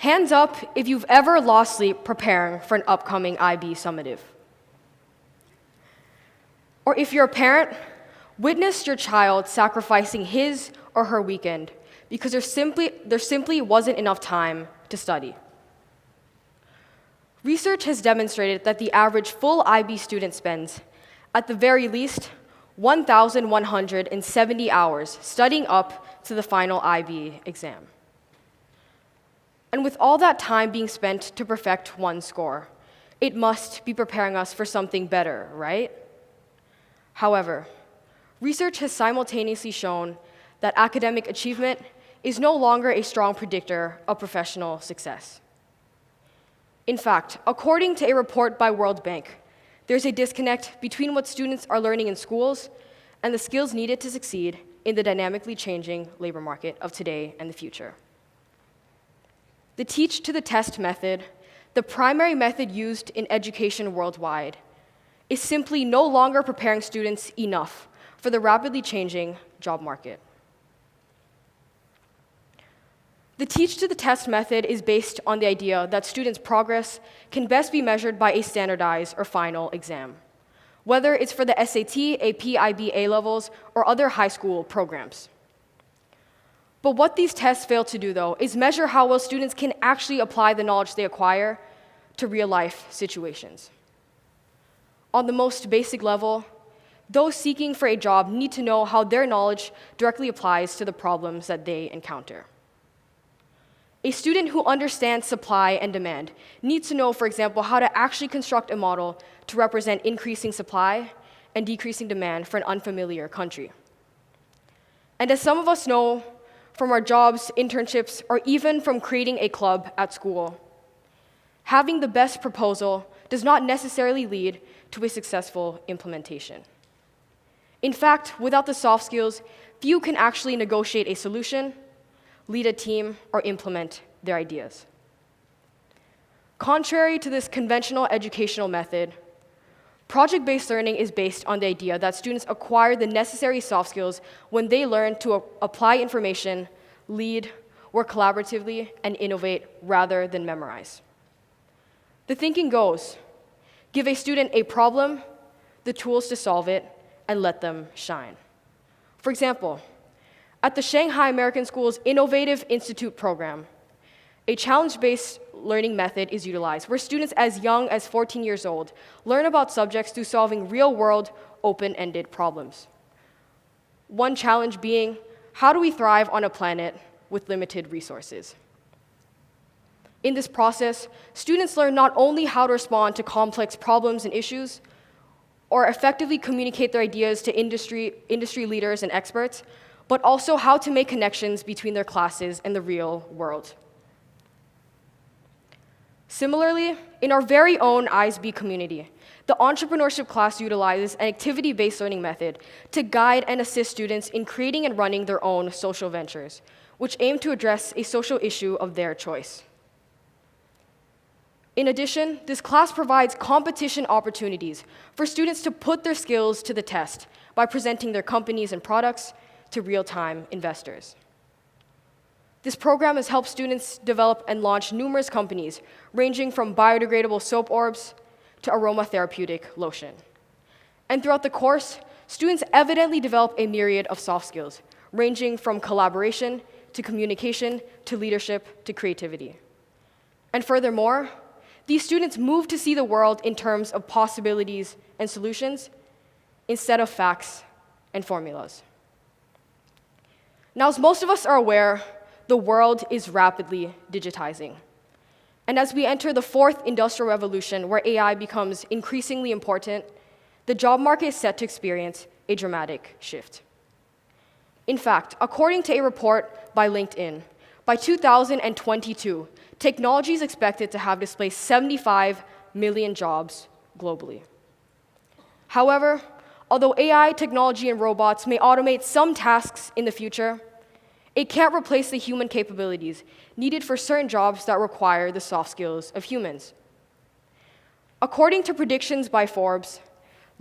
Hands up if you've ever lost sleep preparing for an upcoming IB summative. Or if you're a parent, witnessed your child sacrificing his or her weekend because there simply wasn't enough time to study. Research has demonstrated that the average full IB student spends, at the very least, 1,170 hours studying up to the final IB exam. And with all that time being spent to perfect one score, it must be preparing us for something better, right? However, research has simultaneously shown that academic achievement is no longer a strong predictor of professional success. In fact, according to a report by World Bank, there's a disconnect between what students are learning in schools and the skills needed to succeed in the dynamically changing labor market of today and the future. The teach-to-the-test method, the primary method used in education worldwide, is simply no longer preparing students enough for the rapidly changing job market. The teach-to-the-test method is based on the idea that students' progress can best be measured by a standardized or final exam, whether it's for the SAT, AP, IB, A-levels, or other high school programs. But what these tests fail to do, though, is measure how well students can actually apply the knowledge they acquire to real-life situations. On the most basic level, those seeking for a job need to know how their knowledge directly applies to the problems that they encounter. A student who understands supply and demand needs to know, for example, how to actually construct a model to represent increasing supply and decreasing demand for an unfamiliar country. And as some of us know from our jobs, internships, or even from creating a club at school, having the best proposal does not necessarily lead to a successful implementation. In fact, without the soft skills, few can actually negotiate a solution, lead a team, or implement their ideas. Contrary to this conventional educational method, project-based learning is based on the idea that students acquire the necessary soft skills when they learn to apply information, lead, work collaboratively, and innovate rather than memorize. The thinking goes, give a student a problem, the tools to solve it, and let them shine. For example, at the Shanghai American School's Innovative Institute program, a challenge-based learning method is utilized where students as young as 14 years old learn about subjects through solving real-world, open-ended problems. One challenge being, how do we thrive on a planet with limited resources? In this process, students learn not only how to respond to complex problems and issues, or effectively communicate their ideas to industry leaders and experts, but also how to make connections between their classes and the real world. Similarly, in our very own ISB community, the entrepreneurship class utilizes an activity-based learning method to guide and assist students in creating and running their own social ventures, which aim to address a social issue of their choice. In addition, this class provides competition opportunities for students to put their skills to the test by presenting their companies and products to real-time investors. This program has helped students develop and launch numerous companies, ranging from biodegradable soap orbs to aromatherapeutic lotion. And throughout the course, students evidently develop a myriad of soft skills, ranging from collaboration to communication to leadership to creativity. And furthermore, these students move to see the world in terms of possibilities and solutions instead of facts and formulas. Now, as most of us are aware, the world is rapidly digitizing. And as we enter the fourth industrial revolution, where AI becomes increasingly important, the job market is set to experience a dramatic shift. In fact, according to a report by LinkedIn, by 2022, technology is expected to have displaced 75 million jobs globally. However, although AI, technology, and robots may automate some tasks in the future, it can't replace the human capabilities needed for certain jobs that require the soft skills of humans. According to predictions by Forbes,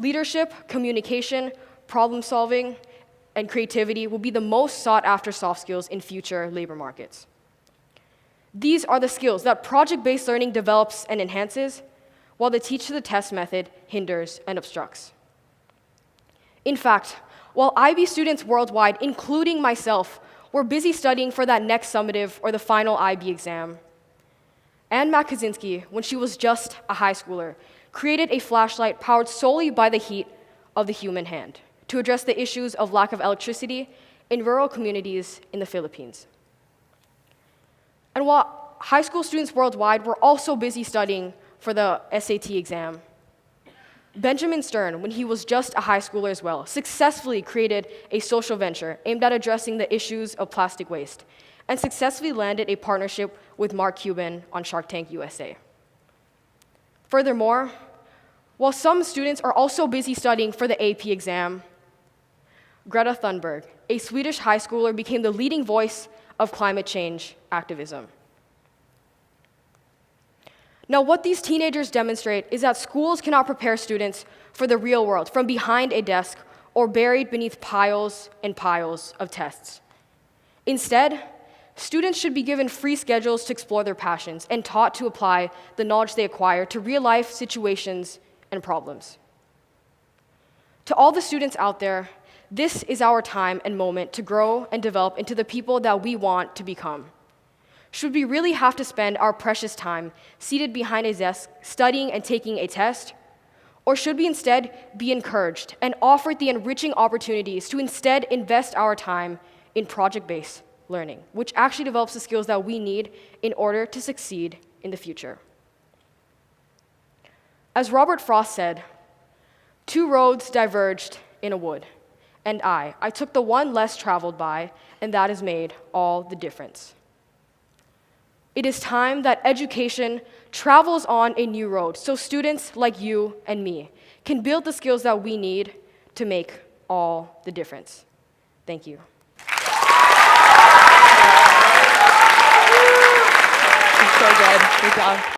leadership, communication, problem-solving, and creativity will be the most sought-after soft skills in future labor markets. These are the skills that project-based learning develops and enhances, while the teach-to-the-test method hinders and obstructs. In fact, while IB students worldwide, including myself, were busy studying for that next summative or the final IB exam, Anne Mack Kaczynski, when she was just a high schooler, created a flashlight powered solely by the heat of the human hand to address the issues of lack of electricity in rural communities in the Philippines. And while high school students worldwide were also busy studying for the SAT exam, Benjamin Stern, when he was just a high schooler as well, successfully created a social venture aimed at addressing the issues of plastic waste and successfully landed a partnership with Mark Cuban on Shark Tank USA. Furthermore, while some students are also busy studying for the AP exam, Greta Thunberg, a Swedish high schooler, became the leading voice of climate change activism. Now, what these teenagers demonstrate is that schools cannot prepare students for the real world from behind a desk or buried beneath piles and piles of tests. Instead, students should be given free schedules to explore their passions and taught to apply the knowledge they acquire to real-life situations and problems. To all the students out there, this is our time and moment to grow and develop into the people that we want to become. Should we really have to spend our precious time seated behind a desk studying and taking a test? Or should we instead be encouraged and offered the enriching opportunities to instead invest our time in project-based learning, which actually develops the skills that we need in order to succeed in the future? As Robert Frost said, "Two roads diverged in a wood, and I took the one less traveled by, and that has made all the difference." It is time that education travels on a new road so students like you and me can build the skills that we need to make all the difference. Thank you. So good. Good job.